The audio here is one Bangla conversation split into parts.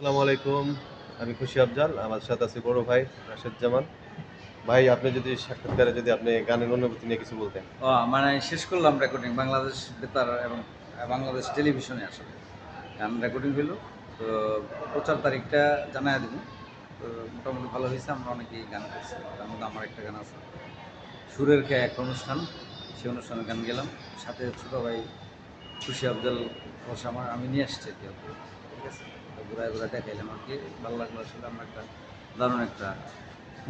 আসসালামু আলাইকুম। আমি খুশি আফজাল। আমার সাথে আছে বড় ভাই রাশেদ জামান। ভাই আপনি যদি সাক্ষাৎকারে যদি আপনি গানের অনুভূতি নিয়ে কিছু বলতেন। মানে শেষ করলাম রেকর্ডিং বাংলাদেশ বেতার এবং বাংলাদেশ টেলিভিশনে আসলে গান রেকর্ডিং হইলো। তো প্রচার তারিখটা জানাই দেবো। তো মোটামুটি ভালো হয়েছে, আমরা অনেকেই গান করছি, তার মধ্যে আমার একটা গান আছে সুরের খেয়ে একটা অনুষ্ঠান, সেই অনুষ্ঠানে গান গেলাম, সাথে ছোটো ভাই খুশি আফজাল অবশ্য আমি নিয়ে আসছি আর কি ওকে। ঠিক আছে, তো ঘুরায় ঘুরায় দেখাইলাম আর কি, ভালো লাগলো আসলে। আমরা একটা দারুণ একটা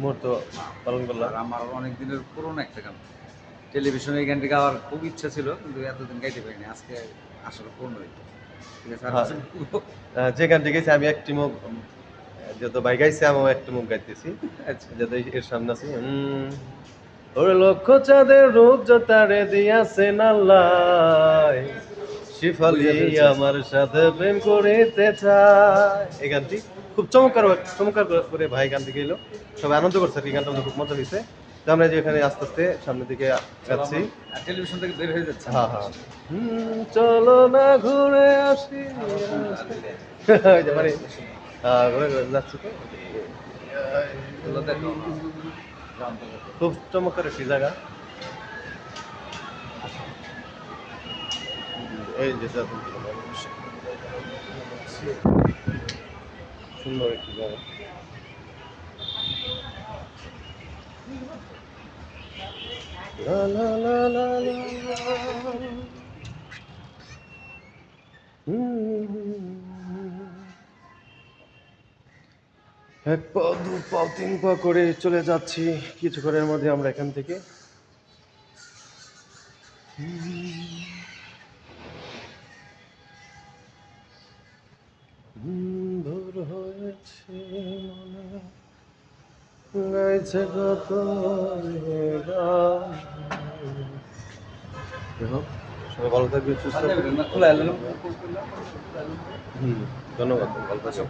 মুহূর্ত পালন করলাম। আর আমার অনেক দিনের পুরনো একটা গান, টেলিভিশনে এই গানটি গাওয়ার খুব ইচ্ছা ছিল, কিন্তু এতদিন গাইতে পারিনি, আজকে আসলে পূর্ণ হইল। ঠিক আছে, আর হ্যাঁ, কিছু যে গানটি গেয়েছি আমি একটি মুখ যত ভাই গাইছে আমিও একটি মুখ গাইতেছি। আচ্ছা যাতে এর সামনে আছি। ওরে লক্ষ চাঁদের রোদ তারে দিয়াছেন আল্লাহ, শিফালি বুঝতে পেরেছি। আমার সাথে প্রেম করিতে চায়। এই গানটি খুব চমৎকার চমৎকার করে ভাই গানটি গেলো, সবাই আনন্দ করছে আর কি। গানটা আমাদের খুব মজা হয়েছে। তো আমরা যে এখানে আস্তে আস্তে সামনের দিকে যাচ্ছি। টেলিভিশন থেকে বের হয়ে যাচ্ছে। হ্যাঁ হ্যাঁ, চলো না ঘুরে আসি। ওই যে মানে ঘুরে ঘুরে যাচ্ছি তো। এগুলো দেখো, গ্রাম থেকে। খুব চমৎকার একটি জায়গা। এই যে সুন্দর একটি জায়গা। লা লা লা লা লা লা। এক পা দু পা তিন পা করে চলে যাচ্ছি, কিছুক্ষণের মধ্যে আমরা এখান থেকে। ভোর হয়েছে মনে গাইছে কত গান। যাই হোক, সবাই ভালো থাকবে, সুস্থ থাকবে। খোলা এলো। ধন্যবাদ, ভালো থাকবে।